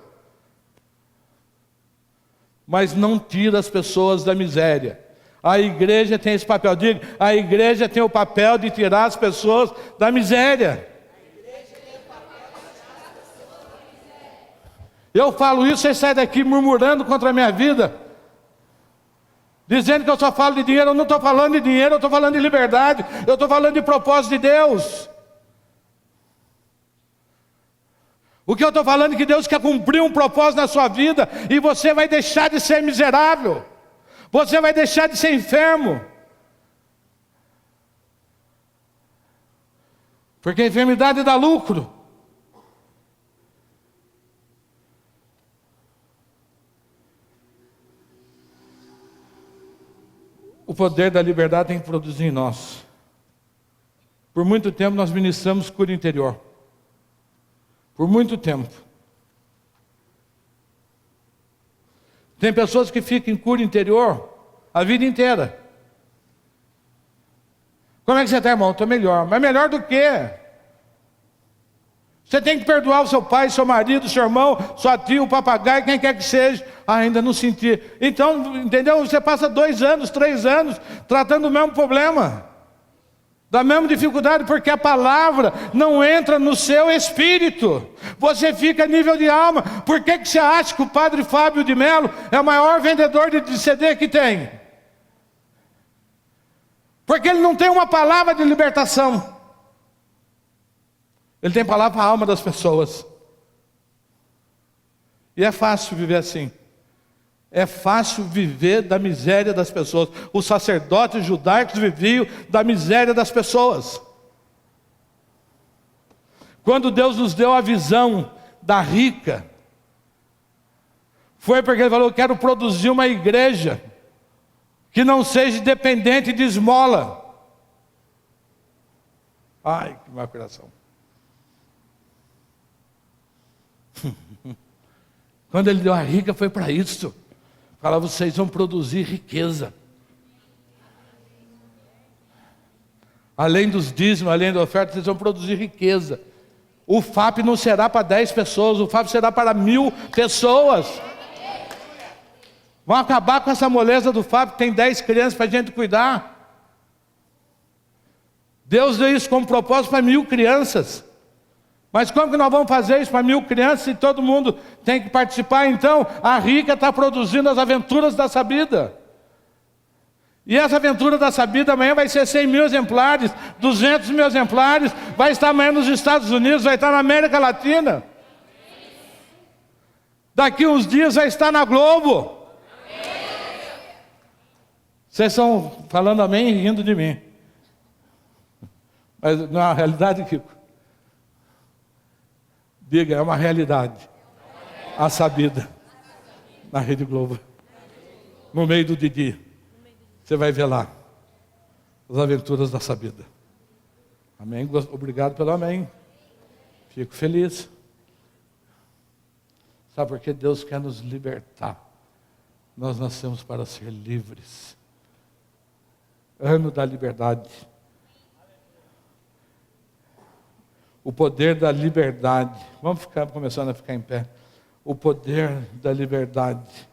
Mas não tira as pessoas da miséria. A igreja tem esse papel. Diga, a igreja tem o papel de tirar as pessoas da miséria. Eu falo isso, você sai daqui murmurando contra a minha vida, dizendo que eu só falo de dinheiro. Eu não estou falando de dinheiro, eu estou falando de liberdade. Eu estou falando de propósito de Deus. O que eu estou falando é que Deus quer cumprir um propósito na sua vida, e você vai deixar de ser miserável. Você vai deixar de ser enfermo. Porque a enfermidade dá lucro. O poder da liberdade tem que produzir em nós. Por muito tempo nós ministramos cura interior. Por muito tempo. Tem pessoas que ficam em cura interior a vida inteira. Como é que você está, irmão? Estou melhor. Mas melhor do quê? Você tem que perdoar o seu pai, seu marido, seu irmão, sua tia, o papagaio, quem quer que seja. Ainda não senti. Então, entendeu? Você passa 2 anos, 3 anos tratando o mesmo problema. Da mesma dificuldade, porque a palavra não entra no seu espírito. Você fica a nível de alma. Por que você acha que o padre Fábio de Mello é o maior vendedor de CD que tem? Porque ele não tem uma palavra de libertação. Ele tem palavra para a alma das pessoas. E é fácil viver assim. É fácil viver da miséria das pessoas. Os sacerdotes judaicos viviam da miséria das pessoas. Quando Deus nos deu a visão da rica, foi porque Ele falou, quero produzir uma igreja que não seja dependente de esmola. Ai, que má coração. Quando Ele deu a rica, foi para isso. Fala, vocês vão produzir riqueza. Além dos dízimos, além da oferta, vocês vão produzir riqueza. O FAP não será para 10 pessoas, o FAP será para 1000 pessoas. Vão acabar com essa moleza do FAP, tem 10 crianças para a gente cuidar. Deus deu isso como propósito para 1000 crianças. Mas como que nós vamos fazer isso para 1000 crianças se todo mundo tem que participar? Então, a rica está produzindo as aventuras da Sabida. E essa aventura da Sabida amanhã vai ser 100.000 exemplares, 200.000 exemplares, vai estar amanhã nos Estados Unidos, vai estar na América Latina. Daqui uns dias vai estar na Globo. Vocês estão falando amém e rindo de mim. Mas na realidade, Kiko, diga, é uma realidade. A Sabida. Na Rede Globo. No meio do Didi. Você vai ver lá. As aventuras da Sabida. Amém? Obrigado pelo amém. Fico feliz. Sabe por que Deus quer nos libertar? Nós nascemos para ser livres. Ano da liberdade. O poder da liberdade. Vamos começando a ficar em pé. o poder da liberdade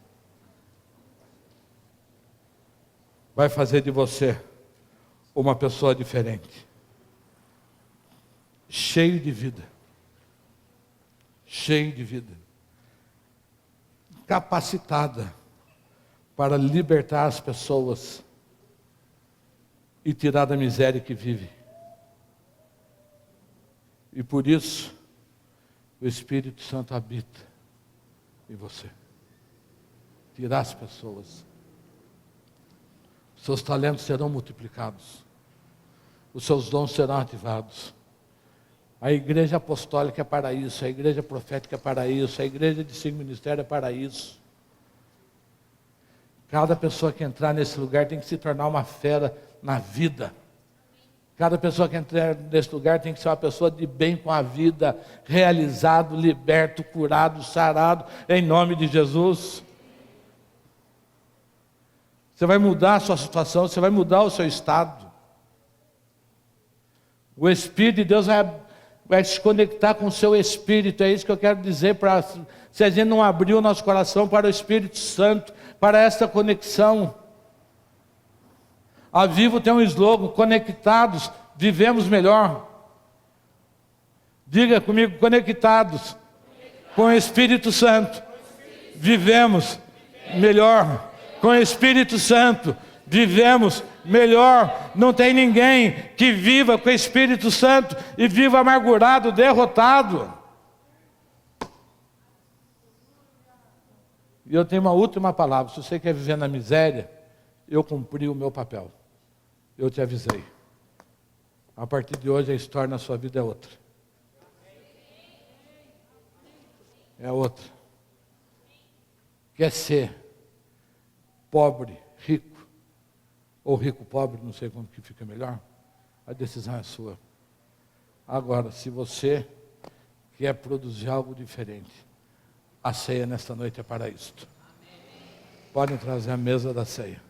vai fazer de você uma pessoa diferente, cheio de vida, capacitada para libertar as pessoas e tirar da miséria que vive. E por isso, o Espírito Santo habita em você. Tirar as pessoas. Seus talentos serão multiplicados. Os seus dons serão ativados. A igreja apostólica é para isso, a igreja profética é para isso, a igreja de 5 ministérios é para isso. Cada pessoa que entrar nesse lugar tem que se tornar uma fera na vida. Cada pessoa que entrar nesse lugar tem que ser uma pessoa de bem com a vida, realizado, liberto, curado, sarado, em nome de Jesus. Você vai mudar a sua situação, você vai mudar o seu estado. O Espírito de Deus vai se conectar com o seu Espírito, é isso que eu quero dizer, se a gente não abrir o nosso coração para o Espírito Santo, para essa conexão. A Vivo tem um slogan: conectados, vivemos melhor. Diga comigo: conectados com o Espírito Santo, vivemos melhor. Com o Espírito Santo, vivemos melhor. Não tem ninguém que viva com o Espírito Santo e viva amargurado, derrotado. E eu tenho uma última palavra: se você quer viver na miséria, eu cumpri o meu papel. Eu te avisei. A partir de hoje a história na sua vida é outra. É outra. Quer ser pobre, rico, ou rico pobre, não sei como que fica melhor, a decisão é sua. Agora, se você quer produzir algo diferente, a ceia nesta noite é para isto. Podem trazer a mesa da ceia.